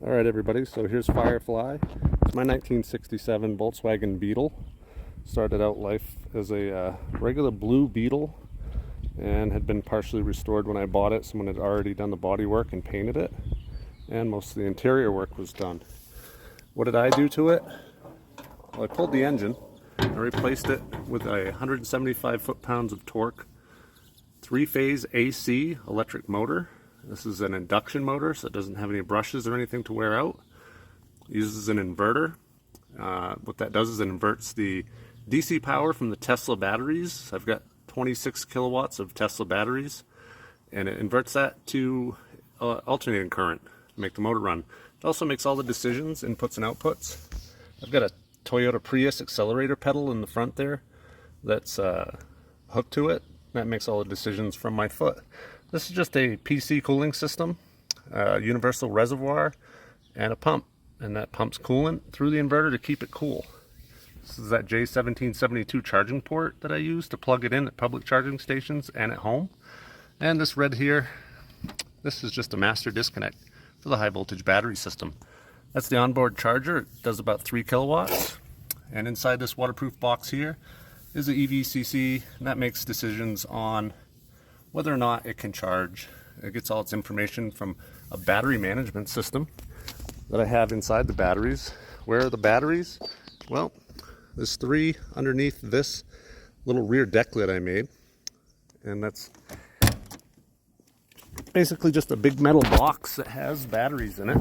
Alright everybody, so here's Firefly. It's my 1967 Volkswagen Beetle. Started out life as a regular blue Beetle and had been partially restored when I bought it. Someone had already done the body work and painted it, and most of the interior work was done. What did I do to it? Well, I pulled the engine and replaced it with a 175 foot-pounds of torque 3-phase AC electric motor. This is an induction motor, so it doesn't have any brushes or anything to wear out. It uses an inverter. What that does is it inverts the DC power from the Tesla batteries. I've got 26 kilowatts of Tesla batteries, and it inverts that to alternating current to make the motor run. It also makes all the decisions, inputs and outputs. I've got a Toyota Prius accelerator pedal in the front there that's hooked to it. That makes all the decisions from my foot. This is just a PC cooling system, universal reservoir, and a pump. And that pumps coolant through the inverter to keep it cool. This is that J1772 charging port that I use to plug it in at public charging stations and at home. And this red here, this is just a master disconnect for the high voltage battery system. That's the onboard charger. It does about 3 kilowatts. And inside this waterproof box here is the EVCC, and that makes decisions on whether or not it can charge. It gets all its information from a battery management system that I have inside the batteries. Where are the batteries? Well, there's 3 underneath this little rear deck lid I made, and that's basically just a big metal box that has batteries in it.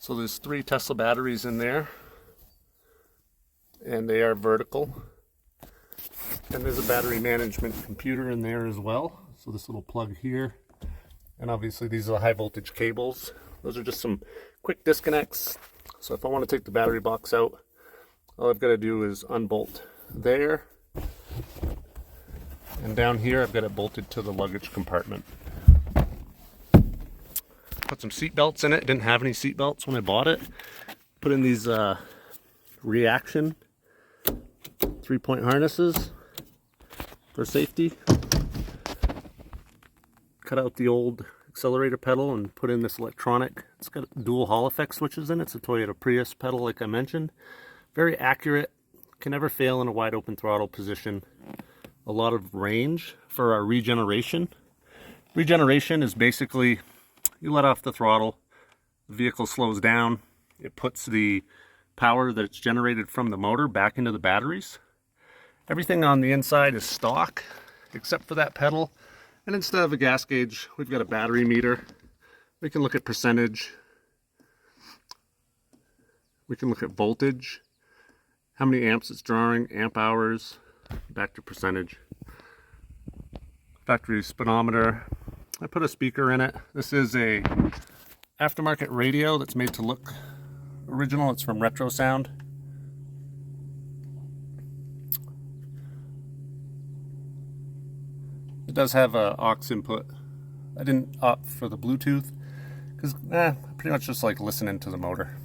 So there's 3 Tesla batteries in there, and they are vertical. And there's a battery management computer in there as well. So this little plug here, and obviously these are the high voltage cables. Those are just some quick disconnects. So if I want to take the battery box out, all I've got to do is unbolt there. And down here I've got it bolted to the luggage compartment. Put some seat belts in it. Didn't have any seat belts when I bought it. Put in these reaction 3-point harnesses for safety. Cut out the old accelerator pedal and put in this electronic. It's got dual Hall effect switches in it. It's a Toyota Prius pedal, like I mentioned. Very accurate. Can never fail in a wide open throttle position. A lot of range for our regeneration. Regeneration is basically you let off the throttle, the vehicle slows down, it puts the power that it's generated from the motor back into the batteries. Everything on the inside is stock, except for that pedal. And instead of a gas gauge, we've got a battery meter. We can look at percentage. We can look at voltage, how many amps it's drawing, amp hours, back to percentage. Factory speedometer. I put a speaker in it. This is a aftermarket radio that's made to look original. It's from Retro Sound. It does have a aux input. I didn't opt for the Bluetooth because I pretty much just like listening to the motor.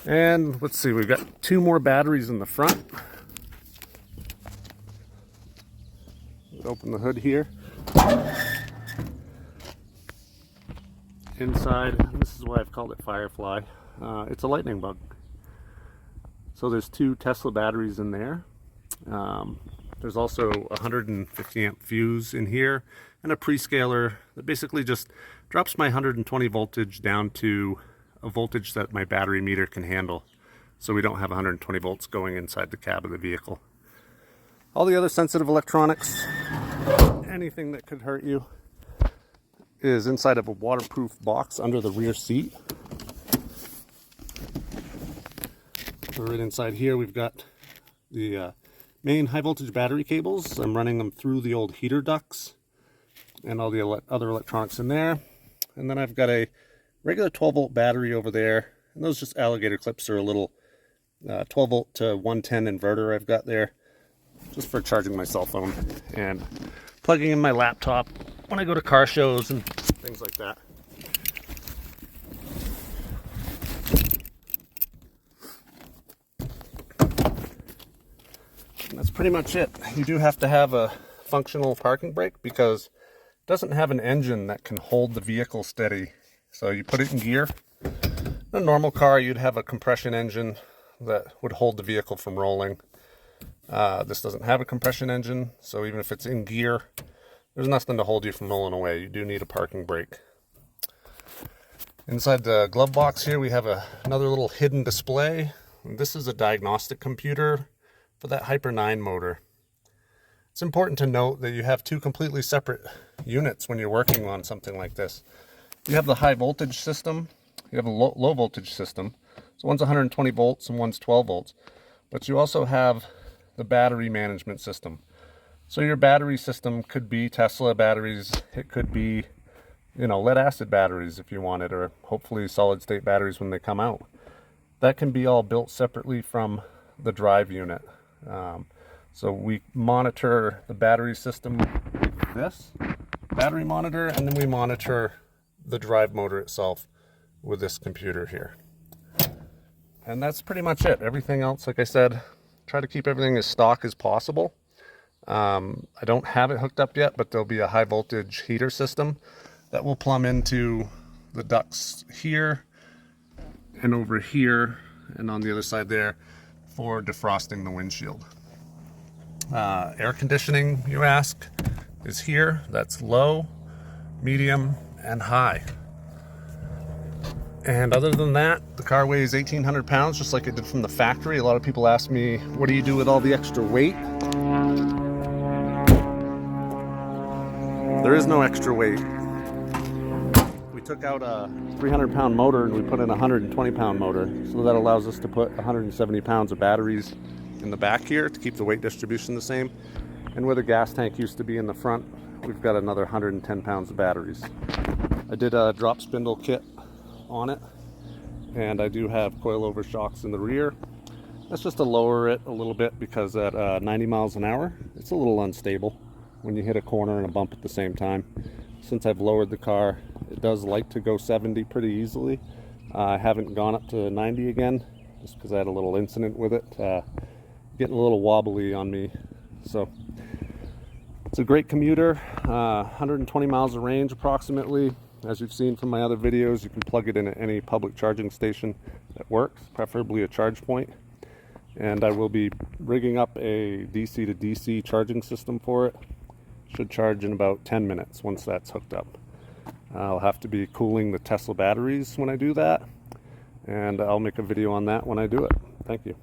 And let's see, we've got 2 more batteries in the front. Open the hood here. Inside, this is why I've called it Firefly. It's a lightning bug. So there's 2 Tesla batteries in there. There's also a 150 amp fuse in here and a prescaler that basically just drops my 120 voltage down to a voltage that my battery meter can handle, so we don't have 120 volts going inside the cab of the vehicle. All the other sensitive electronics, anything that could hurt you, is inside of a waterproof box under the rear seat. So right inside here we've got the main high voltage battery cables. I'm running them through the old heater ducts and all the other electronics in there. And then I've got a regular 12 volt battery over there, and those just alligator clips are a little 12 volt to 110 inverter I've got there just for charging my cell phone and plugging in my laptop when I go to car shows and things like that. And that's pretty much it. You do have to have a functional parking brake because it doesn't have an engine that can hold the vehicle steady So you put it in gear. In a normal car, you'd have a compression engine that would hold the vehicle from rolling. This doesn't have a compression engine, so even if it's in gear, there's nothing to hold you from rolling away. You do need a parking brake. Inside the glove box here, we have another little hidden display. This is a diagnostic computer for that Hyper 9 motor. It's important to note that you have two completely separate units when you're working on something like this. You have the high voltage system, you have a low voltage system. So one's 120 volts and one's 12 volts. But you also have the battery management system. So your battery system could be Tesla batteries, it could be, lead acid batteries if you wanted, or hopefully solid state batteries when they come out. That can be all built separately from the drive unit. So we monitor the battery system with this battery monitor, and then we monitor the drive motor itself with this computer here. And that's pretty much it. Everything else, like I said, try to keep everything as stock as possible. I don't have it hooked up yet, but there'll be a high voltage heater system that will plumb into the ducts here and over here and on the other side there for defrosting the windshield. Air conditioning, you ask, is here. That's low, medium, and high. And other than that, the car weighs 1,800 pounds, just like it did from the factory. A lot of people ask me, what do you do with all the extra weight? There is no extra weight. We took out a 300-pound motor and we put in a 120-pound motor. So that allows us to put 170 pounds of batteries in the back here to keep the weight distribution the same. And where the gas tank used to be in the front, we've got another 110 pounds of batteries. I did a drop spindle kit on it, and I do have coilover shocks in the rear. That's just to lower it a little bit because at 90 miles an hour, it's a little unstable when you hit a corner and a bump at the same time. Since I've lowered the car, it does like to go 70 pretty easily. I haven't gone up to 90 again, just because I had a little incident with it. Getting a little wobbly on me. So it's a great commuter, 120 miles of range approximately. As you've seen from my other videos, you can plug it in at any public charging station that works, preferably a charge point. And I will be rigging up a DC to DC charging system for it. Should charge in about 10 minutes once that's hooked up. I'll have to be cooling the Tesla batteries when I do that, and I'll make a video on that when I do it. Thank you.